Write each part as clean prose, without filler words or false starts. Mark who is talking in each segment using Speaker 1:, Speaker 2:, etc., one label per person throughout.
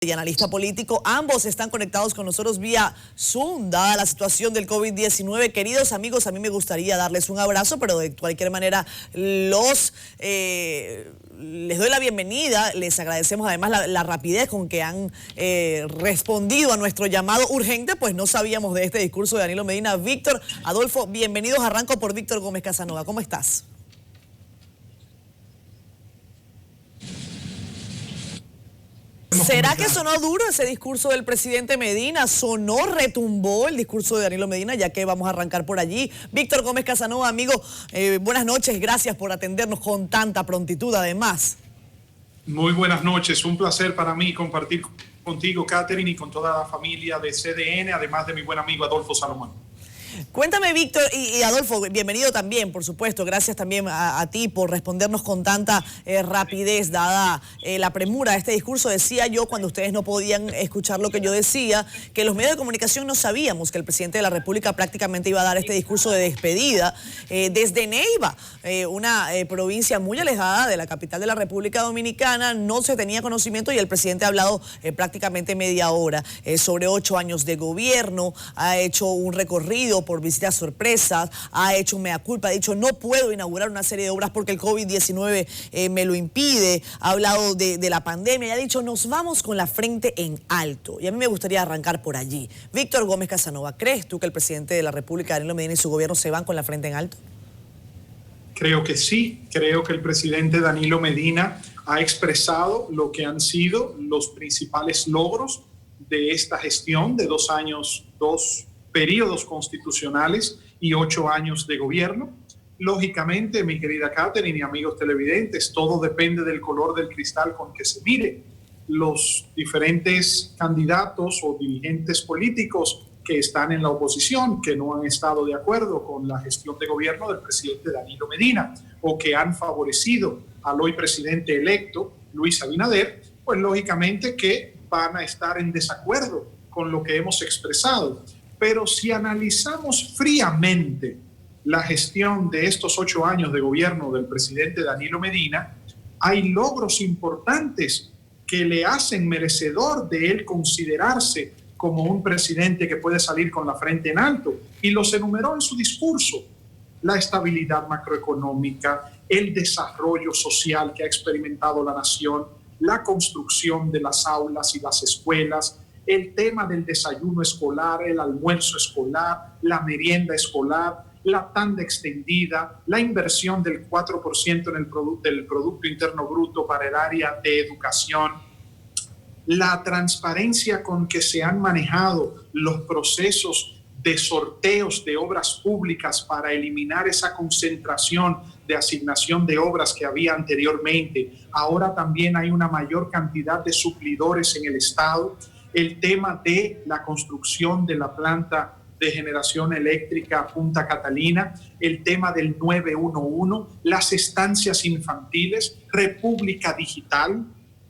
Speaker 1: Y analista político, ambos están conectados con nosotros vía Zoom, dada la situación del COVID-19. Queridos amigos, a mí me gustaría darles un abrazo, pero de cualquier manera les doy la bienvenida. Les agradecemos además la rapidez con que han respondido a nuestro llamado urgente, pues no sabíamos de este discurso de Danilo Medina. Víctor, Adolfo, bienvenidos. Arranco por Víctor Gómez Casanova. ¿Cómo estás? ¿Será que sonó duro ese discurso del presidente Medina? ¿Sonó, retumbó el discurso de Danilo Medina? Ya que vamos a arrancar por allí. Víctor Gómez Casanova, amigo, buenas noches. Gracias por atendernos con tanta prontitud, además.
Speaker 2: Muy buenas noches. Un placer para mí compartir contigo, Catherine, y con toda la familia de CDN, además de mi buen amigo Adolfo Salomón.
Speaker 1: Cuéntame, Víctor, y Adolfo, bienvenido también, por supuesto. Gracias también a ti por respondernos con tanta rapidez, dada la premura de este discurso. Decía yo, cuando ustedes no podían escuchar lo que yo decía, que los medios de comunicación no sabíamos que el presidente de la República prácticamente iba a dar este discurso de despedida desde Neiva, una provincia muy alejada de la capital de la República Dominicana. No se tenía conocimiento y el presidente ha hablado prácticamente media hora sobre 8 años de gobierno, ha hecho un recorrido por visitas sorpresas, ha hecho un mea culpa, ha dicho no puedo inaugurar una serie de obras porque el COVID-19 me lo impide, ha hablado de la pandemia y ha dicho nos vamos con la frente en alto. Y a mí me gustaría arrancar por allí. Víctor Gómez Casanova, ¿crees tú que el presidente de la República, Danilo Medina, y su gobierno se van con la frente en alto?
Speaker 2: Creo que sí, creo que el presidente Danilo Medina ha expresado lo que han sido los principales logros de esta gestión de 2 años, 2 periodos constitucionales y 8 años de gobierno. Lógicamente, mi querida Catherine y amigos televidentes, todo depende del color del cristal con que se mire. Los diferentes candidatos o dirigentes políticos que están en la oposición, que no han estado de acuerdo con la gestión de gobierno del presidente Danilo Medina o que han favorecido al hoy presidente electo, Luis Abinader, pues lógicamente que van a estar en desacuerdo con lo que hemos expresado. Pero si analizamos fríamente la gestión de estos 8 años de gobierno del presidente Danilo Medina, hay logros importantes que le hacen merecedor de él considerarse como un presidente que puede salir con la frente en alto. Y los enumeró en su discurso: la estabilidad macroeconómica, el desarrollo social que ha experimentado la nación, la construcción de las aulas y las escuelas, el tema del desayuno escolar, el almuerzo escolar, la merienda escolar, la tanda extendida, la inversión del 4% en del Producto Interno Bruto para el área de educación, la transparencia con que se han manejado los procesos de sorteos de obras públicas para eliminar esa concentración de asignación de obras que había anteriormente. Ahora también hay una mayor cantidad de suplidores en el Estado. El tema de la construcción de la planta de generación eléctrica Punta Catalina, el tema del 911, las estancias infantiles, República Digital,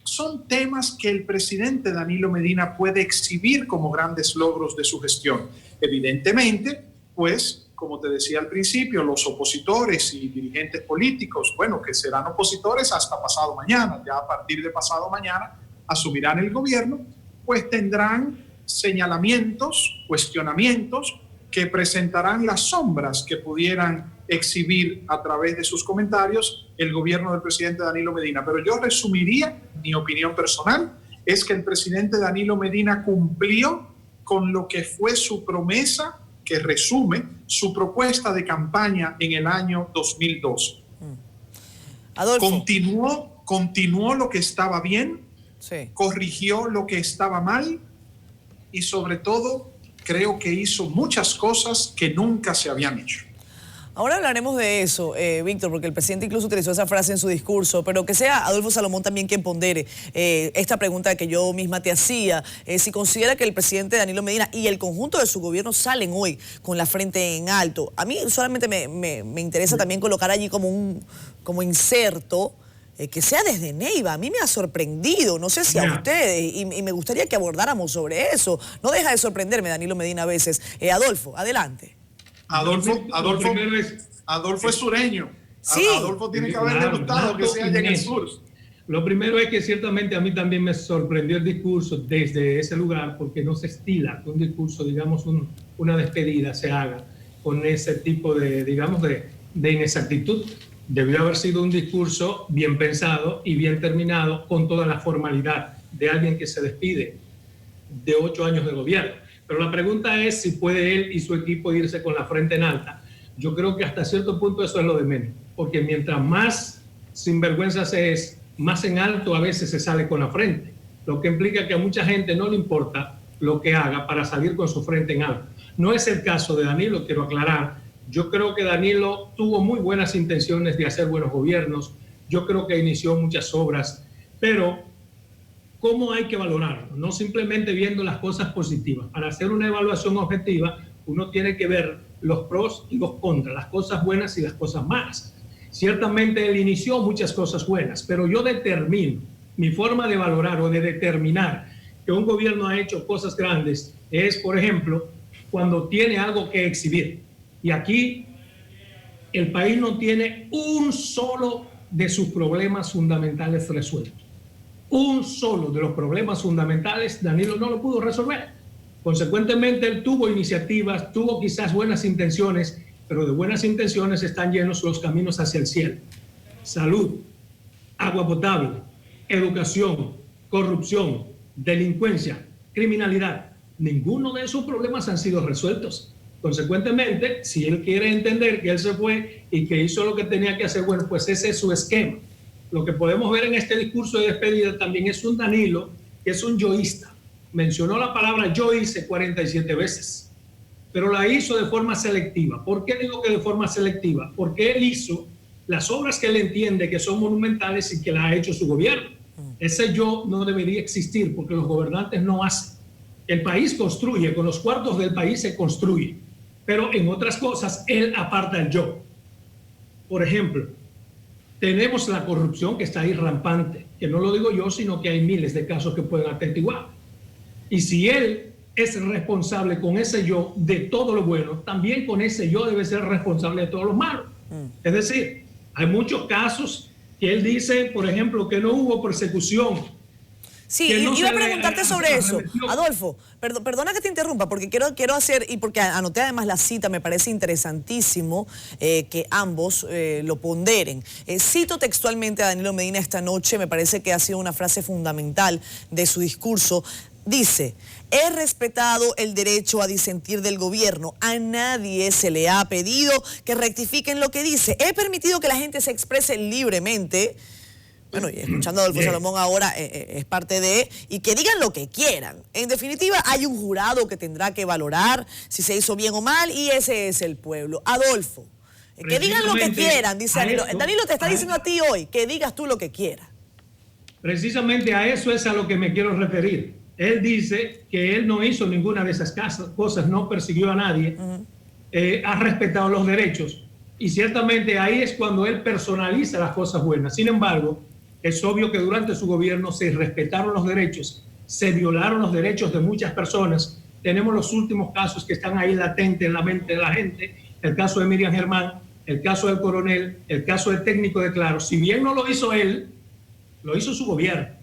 Speaker 2: son temas que el presidente Danilo Medina puede exhibir como grandes logros de su gestión. Evidentemente, pues, como te decía al principio, los opositores y dirigentes políticos, bueno, que serán opositores hasta pasado mañana, ya a partir de pasado mañana asumirán el gobierno, pues tendrán señalamientos, cuestionamientos que presentarán las sombras que pudieran exhibir a través de sus comentarios el gobierno del presidente Danilo Medina. Pero yo resumiría, mi opinión personal, es que el presidente Danilo Medina cumplió con lo que fue su promesa, que resume su propuesta de campaña en el año 2012.
Speaker 1: Adolfo.
Speaker 2: Continuó lo que estaba bien,
Speaker 1: Sí.
Speaker 2: corrigió lo que estaba mal y sobre todo creo que hizo muchas cosas que nunca se habían hecho.
Speaker 1: Ahora hablaremos de eso, Víctor, porque el presidente incluso utilizó esa frase en su discurso, pero que sea Adolfo Salomón también quien pondere esta pregunta que yo misma te hacía, si considera que el presidente Danilo Medina y el conjunto de su gobierno salen hoy con la frente en alto. A mí solamente me interesa también colocar allí como inserto que sea desde Neiva. A mí me ha sorprendido, no sé si a ustedes, y me gustaría que abordáramos sobre eso. No deja de sorprenderme Danilo Medina a veces. Adolfo, adelante.
Speaker 2: Adolfo es sureño.
Speaker 1: Sí.
Speaker 2: Adolfo tiene que haberle gustado que sea allá en el sur.
Speaker 3: Lo primero es que ciertamente a mí también me sorprendió el discurso desde ese lugar, porque no se estila que un discurso, digamos, una despedida se haga con ese tipo de, digamos, de inexactitud. Debió haber sido un discurso bien pensado y bien terminado, con toda la formalidad de alguien que se despide de 8 años de gobierno. Pero la pregunta es si puede él y su equipo irse con la frente en alta. Yo creo que hasta cierto punto eso es lo de menos, porque mientras más sinvergüenza se es, más en alto a veces se sale con la frente, lo que implica que a mucha gente no le importa lo que haga para salir con su frente en alto. No es el caso de Danilo, quiero aclarar. Yo creo que Danilo tuvo muy buenas intenciones de hacer buenos gobiernos. Yo creo que inició muchas obras, pero ¿cómo hay que valorarlo? No simplemente viendo las cosas positivas. Para hacer una evaluación objetiva, uno tiene que ver los pros y los contras, las cosas buenas y las cosas malas. Ciertamente él inició muchas cosas buenas, pero yo determino, mi forma de valorar o de determinar que un gobierno ha hecho cosas grandes es, por ejemplo, cuando tiene algo que exhibir. Y aquí el país no tiene un solo de sus problemas fundamentales resueltos. Un solo de los problemas fundamentales Danilo no lo pudo resolver. Consecuentemente, él tuvo iniciativas, tuvo quizás buenas intenciones, pero de buenas intenciones están llenos los caminos hacia el cielo. Salud, agua potable, educación, corrupción, delincuencia, criminalidad. Ninguno de esos problemas han sido resueltos. Consecuentemente, si él quiere entender que él se fue y que hizo lo que tenía que hacer, bueno, pues ese es su esquema. Lo que podemos ver en este discurso de despedida también es un Danilo que es un yoísta. Mencionó la palabra yo hice 47 veces, pero la hizo de forma selectiva. ¿Por qué digo que de forma selectiva? Porque él hizo las obras que él entiende que son monumentales y que las ha hecho su gobierno. Ese yo no debería existir porque los gobernantes no hacen. El país construye, con los cuartos del país se construye, pero en otras cosas él aparta el yo. Por ejemplo, tenemos la corrupción que está ahí rampante, que no lo digo yo, sino que hay miles de casos que pueden atestiguar. Y si él es responsable con ese yo de todo lo bueno, también con ese yo debe ser responsable de todo lo malo. Es decir, hay muchos casos que él dice, por ejemplo, que no hubo persecución.
Speaker 1: Sí, no iba a preguntarte sobre eso. Adolfo, perdona que te interrumpa, porque quiero hacer, y porque anoté además la cita, me parece interesantísimo que ambos lo ponderen. Cito textualmente a Danilo Medina esta noche, me parece que ha sido una frase fundamental de su discurso. Dice: he respetado el derecho a disentir del gobierno. A nadie se le ha pedido que rectifiquen lo que dice. He permitido que la gente se exprese libremente. Bueno, y escuchando a Adolfo Salomón ahora es parte de, y que digan lo que quieran. En definitiva, hay un jurado que tendrá que valorar si se hizo bien o mal, y ese es el pueblo. Adolfo, que digan lo que quieran, dice Danilo. Danilo te está diciendo a ti hoy que digas tú lo que quieras. Precisamente a eso es a lo que me quiero referir. Él dice que él no hizo ninguna de esas cosas, no persiguió a nadie, ha respetado los derechos, y ciertamente ahí es cuando él personaliza las cosas buenas. Sin embargo, es obvio que durante su gobierno se respetaron los derechos, se violaron los derechos de muchas personas. Tenemos los últimos casos que están ahí latentes en la mente de la gente, el caso de Miriam Germán, el caso del coronel, el caso del técnico de Claro. Si bien no lo hizo él, lo hizo su gobierno.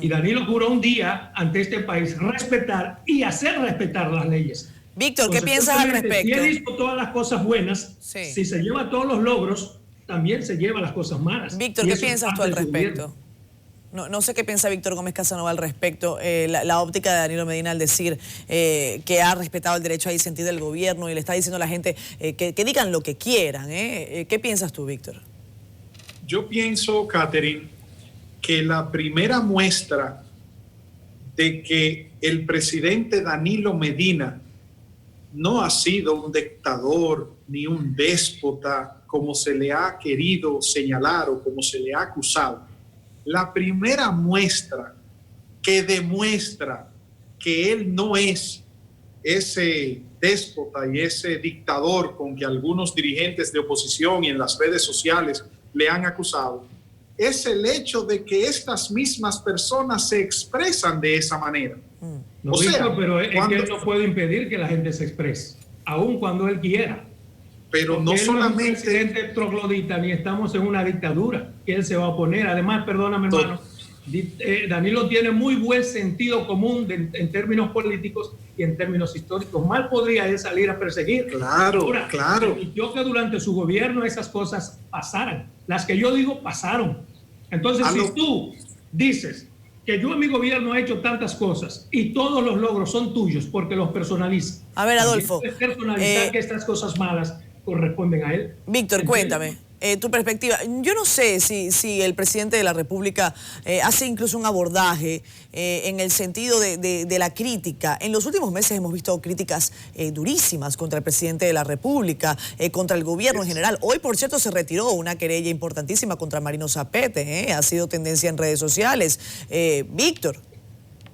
Speaker 1: Y Danilo juró un día ante este país respetar y hacer respetar las leyes. Víctor, ¿qué piensas al respecto? Si él hizo todas las cosas buenas, si se lleva todos los logros, también se lleva las cosas malas. Víctor, ¿qué piensas tú al respecto? No sé qué piensa Víctor Gómez Casanova al respecto, la óptica de Danilo Medina al decir que ha respetado el derecho a disentir del gobierno y le está diciendo a la gente que digan lo que quieran. ¿Qué piensas tú, Víctor?
Speaker 2: Yo pienso, Catherine, que la primera muestra de que el presidente Danilo Medina no ha sido un dictador ni un déspota como se le ha querido señalar o como se le ha acusado. La primera muestra que demuestra que él no es ese déspota y ese dictador con que algunos dirigentes de oposición y en las redes sociales le han acusado, es el hecho de que estas mismas personas se expresan de esa manera.
Speaker 3: No, Víctor, pero es que él no puede impedir que la gente se exprese, aun cuando él quiera.
Speaker 2: Pero
Speaker 3: porque
Speaker 2: no
Speaker 3: él
Speaker 2: solamente...
Speaker 3: no es un presidente troglodita, ni estamos en una dictadura que él se va a oponer. Además, perdóname, hermano, Danilo tiene muy buen sentido común en términos políticos y en términos históricos. Mal podría él salir a perseguir.
Speaker 2: Claro,
Speaker 3: ahora,
Speaker 2: claro.
Speaker 3: Yo que durante su gobierno esas cosas pasaran. Las que yo digo pasaron. Entonces, si tú dices que yo en mi gobierno he hecho tantas cosas y todos los logros son tuyos porque los personalizas.
Speaker 1: A ver, Adolfo.
Speaker 3: Puedes personalizar que estas cosas malas corresponden a él.
Speaker 1: Víctor, cuéntame. Tu perspectiva. Yo no sé si el presidente de la República hace incluso un abordaje en el sentido de la crítica. En los últimos meses hemos visto críticas durísimas contra el presidente de la República, contra el gobierno en general. Hoy, por cierto, se retiró una querella importantísima contra Marino Zapete. Ha sido tendencia en redes sociales. Víctor.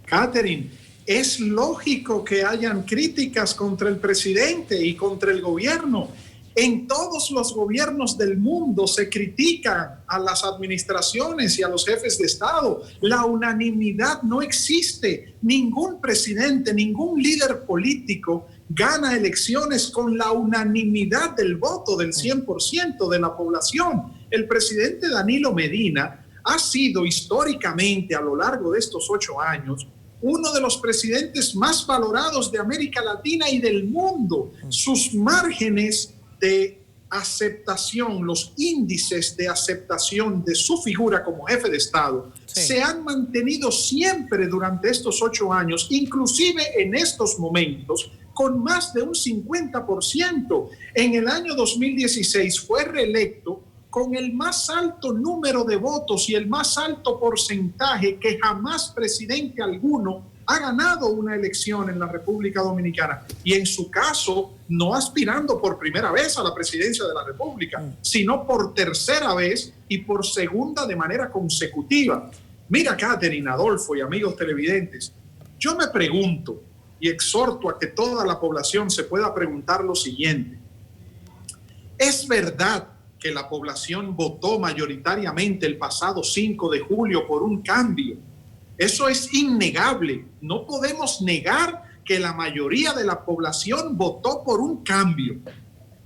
Speaker 2: Catherine, es lógico que hayan críticas contra el presidente y contra el gobierno. En todos los gobiernos del mundo se critica a las administraciones y a los jefes de Estado. La unanimidad no existe. Ningún presidente, ningún líder político gana elecciones con la unanimidad del voto del 100% de la población. El presidente Danilo Medina ha sido históricamente a lo largo de estos 8 años uno de los presidentes más valorados de América Latina y del mundo. Sus márgenes de aceptación, los índices de aceptación de su figura como jefe de Estado, se han mantenido siempre durante estos 8 años, inclusive en estos momentos, con más de un 50%. En el año 2016 fue reelecto con el más alto número de votos y el más alto porcentaje que jamás presidente alguno ha ganado una elección en la República Dominicana, y en su caso no aspirando por primera vez a la presidencia de la República, sino por tercera vez y por segunda de manera consecutiva. Mira, Catherine, Adolfo y amigos televidentes, yo me pregunto y exhorto a que toda la población se pueda preguntar lo siguiente: ¿es verdad que la población votó mayoritariamente el pasado 5 de julio por un cambio? Eso es innegable. No podemos negar que la mayoría de la población votó por un cambio.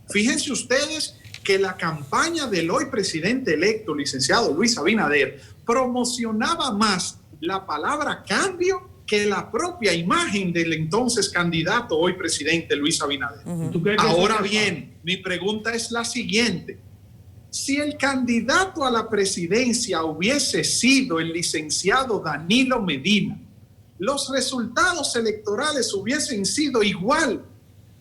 Speaker 2: Fíjense ustedes que la campaña del hoy presidente electo, licenciado Luis Abinader, promocionaba más la palabra cambio que la propia imagen del entonces candidato, hoy presidente Luis Abinader. Ahora bien, mi pregunta es la siguiente: si el candidato a la presidencia hubiese sido el licenciado Danilo Medina, los resultados electorales hubiesen sido igual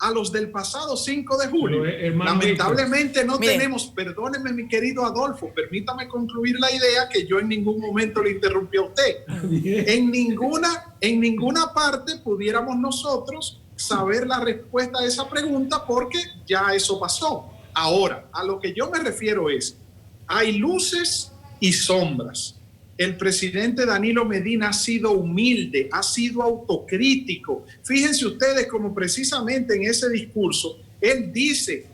Speaker 2: a los del pasado 5 de julio. Lamentablemente no tenemos, perdóneme mi querido Adolfo, permítame concluir la idea, que yo en ningún momento le interrumpí a usted. En ninguna parte pudiéramos nosotros saber la respuesta a esa pregunta, porque ya eso pasó. Ahora, a lo que yo me refiero es, hay luces y sombras. El presidente Danilo Medina ha sido humilde, ha sido autocrítico. Fíjense ustedes como precisamente en ese discurso, él dice: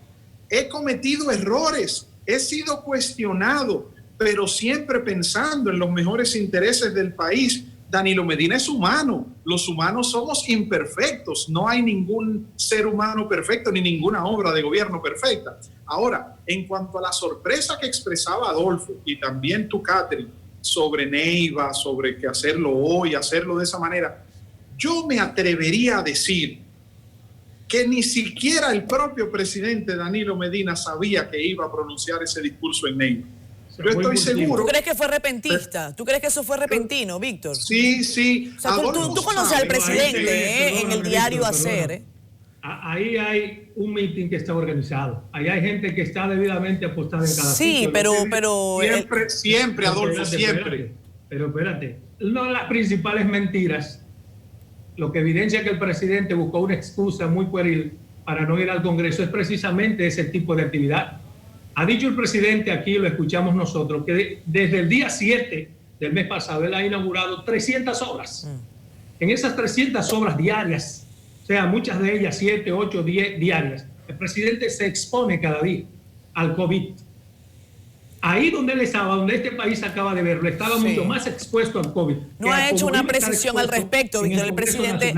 Speaker 2: he cometido errores, he sido cuestionado, pero siempre pensando en los mejores intereses del país. Danilo Medina es humano, los humanos somos imperfectos, no hay ningún ser humano perfecto ni ninguna obra de gobierno perfecta. Ahora, en cuanto a la sorpresa que expresaba Adolfo y también tú, Catherine, sobre Neiva, sobre que hacerlo hoy, hacerlo de esa manera, yo me atrevería a decir que ni siquiera el propio presidente Danilo Medina sabía que iba a pronunciar ese discurso en Neiva. Yo estoy seguro.
Speaker 1: ¿Tú crees que fue repentista? ¿Tú crees que eso fue repentino, Víctor?
Speaker 2: Sí.
Speaker 1: O sea, tú conoces al presidente en el diario Hacer.
Speaker 3: Ahí hay un meeting que está organizado. Ahí hay gente que está debidamente apostada en cada sitio.
Speaker 1: Sí, pero
Speaker 2: siempre, Adolfo, siempre.
Speaker 3: Pero espérate, una de las principales mentiras, lo que evidencia que el presidente buscó una excusa muy pueril para no ir al Congreso, es precisamente ese tipo de actividad. Ha dicho el presidente, aquí lo escuchamos nosotros, que desde el día 7 del mes pasado él ha inaugurado 300 obras. En esas 300 obras diarias, o sea, muchas de ellas 7, 8, 10 diarias, el presidente se expone cada día al COVID. Ahí donde él estaba, donde este país acaba de verlo, estaba mucho más expuesto al COVID.
Speaker 1: No ha hecho una precisión al respecto, Víctor, el presidente.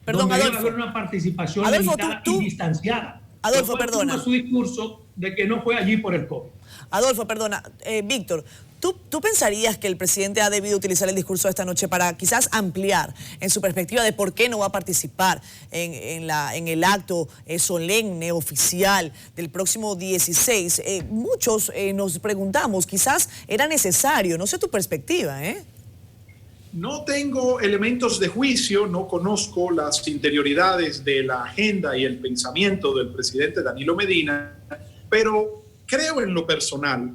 Speaker 3: Perdón, Adolfo. Debe haber una participación limitada y distanciada.
Speaker 1: Adolfo, perdona.
Speaker 3: Su discurso de que no fue allí por el COVID.
Speaker 1: Adolfo, perdona, Víctor, ¿tú pensarías que el presidente ha debido utilizar el discurso de esta noche para quizás ampliar en su perspectiva de por qué no va a participar en el acto solemne, oficial del próximo 16? Muchos nos preguntamos, quizás era necesario, no sé tu perspectiva, ¿eh?
Speaker 2: No tengo elementos de juicio, no conozco las interioridades de la agenda y el pensamiento del presidente Danilo Medina, pero creo en lo personal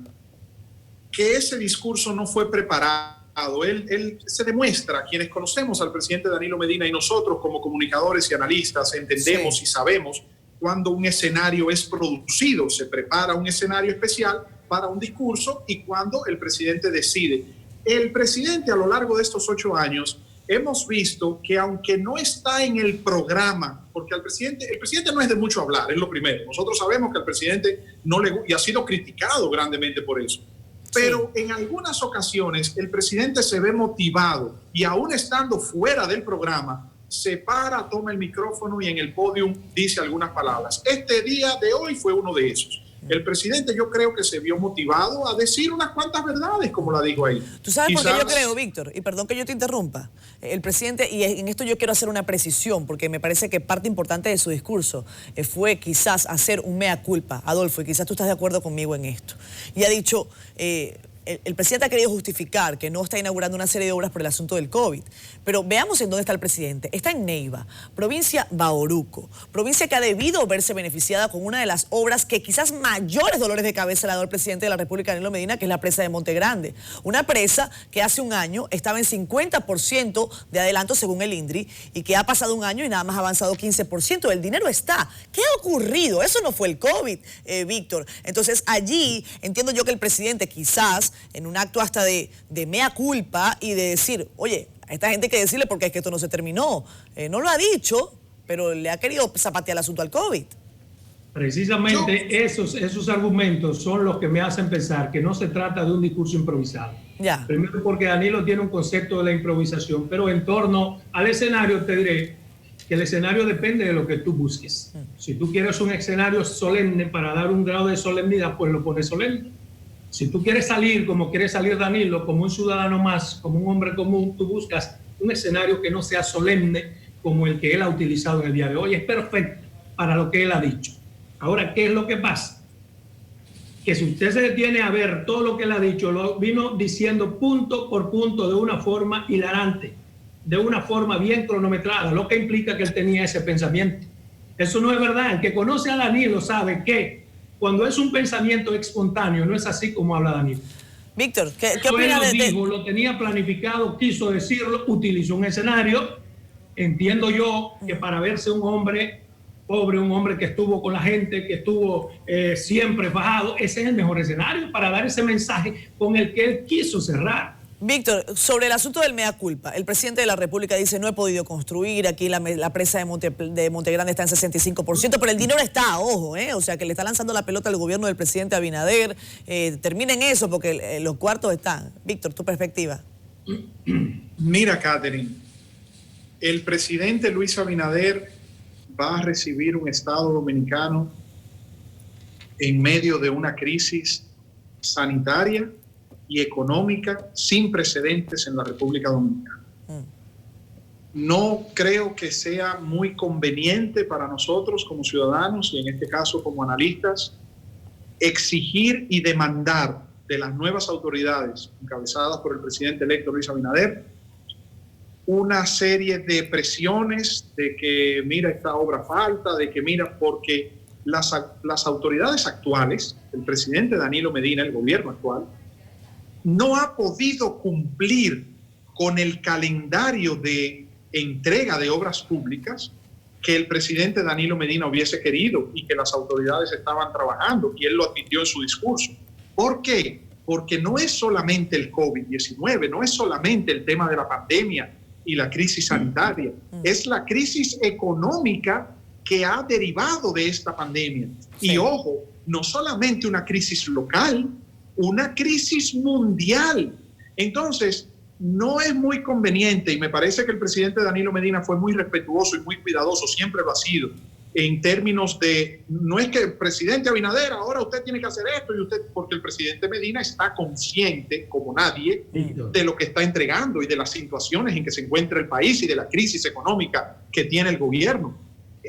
Speaker 2: que ese discurso no fue preparado. Él se demuestra, quienes conocemos al presidente Danilo Medina y nosotros como comunicadores y analistas entendemos y sabemos cuando un escenario es producido, se prepara un escenario especial para un discurso y cuando el presidente decide. El presidente a lo largo de estos 8 años hemos visto que aunque no está en el programa, porque el presidente no es de mucho hablar, es lo primero. Nosotros sabemos que al presidente no le gusta y ha sido criticado grandemente por eso. Pero en algunas ocasiones el presidente se ve motivado y aún estando fuera del programa, se para, toma el micrófono y en el podium dice algunas palabras. Este día de hoy fue uno de esos. El presidente yo creo que se vio motivado a decir unas cuantas verdades, como la dijo ahí.
Speaker 1: ¿Tú sabes por qué yo creo, Víctor? Y perdón que yo te interrumpa. El presidente, y en esto yo quiero hacer una precisión, porque me parece que parte importante de su discurso fue quizás hacer un mea culpa, Adolfo, y quizás tú estás de acuerdo conmigo en esto. Y ha dicho... el presidente ha querido justificar que no está inaugurando una serie de obras por el asunto del COVID. Pero veamos en dónde está el presidente. Está en Neiva, provincia Bauruco, provincia que ha debido verse beneficiada con una de las obras que quizás mayores dolores de cabeza le ha dado el presidente de la República, Danilo Medina, que es la presa de Monte Grande. Una presa que hace un año estaba en 50% de adelanto según el INDRI y que ha pasado un año y nada más ha avanzado 15%. El dinero está. ¿Qué ha ocurrido? Eso no fue el COVID, Víctor. Entonces allí entiendo yo que el presidente quizás en un acto hasta de mea culpa y de decir, oye, a esta gente hay que decirle porque es que esto no se terminó. No lo ha dicho, pero le ha querido zapatear el asunto al COVID.
Speaker 3: Precisamente esos argumentos son los que me hacen pensar que no se trata de un discurso improvisado.
Speaker 1: Ya.
Speaker 3: Primero porque Danilo tiene un concepto de la improvisación, pero en torno al escenario te diré que el escenario depende de lo que tú busques. Si tú quieres un escenario solemne para dar un grado de solemnidad, pues lo pones solemne. Si tú quieres salir como quiere salir Danilo, como un ciudadano más, como un hombre común, tú buscas un escenario que no sea solemne como el que él ha utilizado en el día de hoy. Es perfecto para lo que él ha dicho. Ahora, ¿qué es lo que pasa? Que si usted se detiene a ver todo lo que él ha dicho, lo vino diciendo punto por punto de una forma hilarante, de una forma bien cronometrada, lo que implica que él tenía ese pensamiento. Eso no es verdad. El que conoce a Danilo sabe que cuando es un pensamiento espontáneo, no es así como habla Danilo.
Speaker 1: Víctor, ¿qué opinas de...?
Speaker 3: Lo tenía planificado, quiso decirlo, utilizó un escenario. Entiendo yo que para verse un hombre pobre, un hombre que estuvo con la gente, que estuvo siempre fajado, ese es el mejor escenario para dar ese mensaje con el que él quiso cerrar.
Speaker 1: Víctor, sobre el asunto del mea culpa, el presidente de la República dice no he podido construir, aquí la presa de Monte Grande está en 65%, pero el dinero está, ojo, o sea que le está lanzando la pelota al gobierno del presidente Abinader, terminen eso porque los cuartos están. Víctor, tu perspectiva.
Speaker 2: Mira, Catherine, el presidente Luis Abinader va a recibir un Estado dominicano en medio de una crisis sanitaria y económica sin precedentes en la República Dominicana. No creo que sea muy conveniente para nosotros como ciudadanos y en este caso como analistas exigir y demandar de las nuevas autoridades encabezadas por el presidente electo Luis Abinader una serie de presiones de que mira esta obra falta, de que mira, porque las autoridades actuales, el presidente Danilo Medina, el gobierno actual, no ha podido cumplir con el calendario de entrega de obras públicas que el presidente Danilo Medina hubiese querido y que las autoridades estaban trabajando, y él lo admitió en su discurso. ¿Por qué? Porque no es solamente el COVID-19, no es solamente el tema de la pandemia y la crisis sanitaria, es la crisis económica que ha derivado de esta pandemia. Sí. Y ojo, no solamente una crisis local, una crisis mundial. Entonces, no es muy conveniente, y me parece que el presidente Danilo Medina fue muy respetuoso y muy cuidadoso, siempre lo ha sido, en términos de, no es que el presidente Abinader, ahora usted tiene que hacer esto y usted, porque el presidente Medina está consciente, como nadie, de lo que está entregando y de las situaciones en que se encuentra el país y de la crisis económica que tiene el gobierno.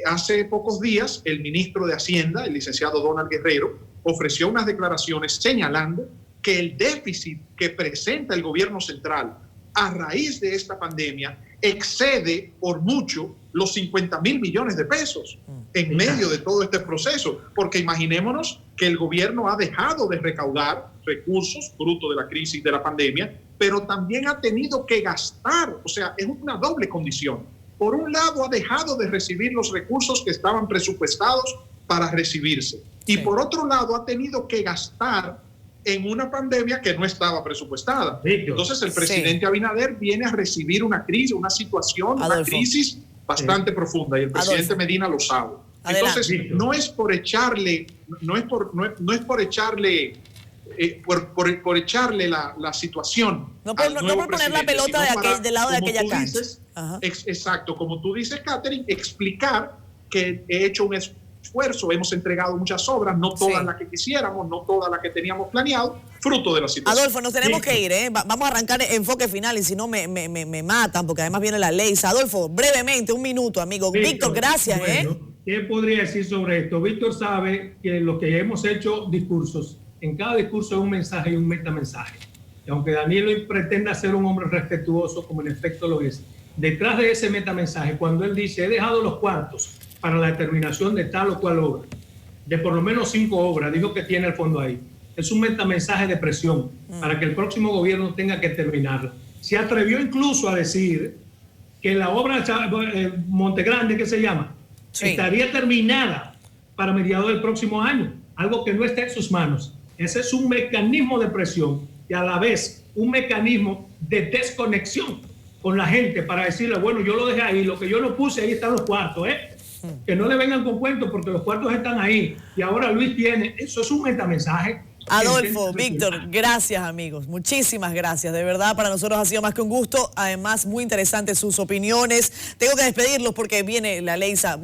Speaker 2: Hace pocos días, el ministro de Hacienda, el licenciado Donald Guerrero, ofreció unas declaraciones señalando que el déficit que presenta el gobierno central a raíz de esta pandemia excede por mucho los 50,000 millones de pesos en medio de todo este proceso, porque imaginémonos que el gobierno ha dejado de recaudar recursos fruto de la crisis de la pandemia, pero también ha tenido que gastar, o sea, es una doble condición. Por un lado, ha dejado de recibir los recursos que estaban presupuestados para recibirse, y por otro lado, ha tenido que gastar en una pandemia que no estaba presupuestada. Entonces, el presidente Abinader viene a recibir una crisis, una situación, una crisis bastante profunda, y el presidente Medina lo sabe. Entonces, no es por echarle, por echarle la situación.
Speaker 1: No por poner la pelota del lado de aquella cancha.
Speaker 2: Exacto, como tú dices, Catherine, explicar que he hecho un esfuerzo, hemos entregado muchas obras, no todas las que quisiéramos, no todas las que teníamos planeado, fruto de la situación.
Speaker 1: Adolfo, nos tenemos que ir, ¿eh? Vamos a arrancar enfoque final y si no me matan, porque además viene la ley. Adolfo, brevemente, un minuto, amigo. Víctor, gracias.
Speaker 3: ¿Qué podría decir sobre esto? Víctor sabe que los que hemos hecho discursos, en cada discurso hay un mensaje y un metamensaje. Y aunque Danilo pretenda ser un hombre respetuoso, como en efecto lo es, detrás de ese metamensaje, cuando él dice, he dejado los cuartos para la determinación de tal o cual obra, de por lo menos 5 obras, dijo que tiene el fondo ahí. Es un metamensaje de presión para que el próximo gobierno tenga que terminarla. Se atrevió incluso a decir que la obra Montegrande, ¿qué se llama? Estaría terminada para mediados del próximo año, algo que no está en sus manos. Ese es un mecanismo de presión y a la vez un mecanismo de desconexión con la gente para decirle, bueno, yo lo dejé ahí, lo que yo no puse, ahí están los cuartos, que no le vengan con cuentos porque los cuartos están ahí y ahora Luis tiene, eso es un metamensaje.
Speaker 1: Adolfo, Víctor, gracias amigos, muchísimas gracias, de verdad para nosotros ha sido más que un gusto, además muy interesantes sus opiniones. Tengo que despedirlos porque viene la ley, gracias.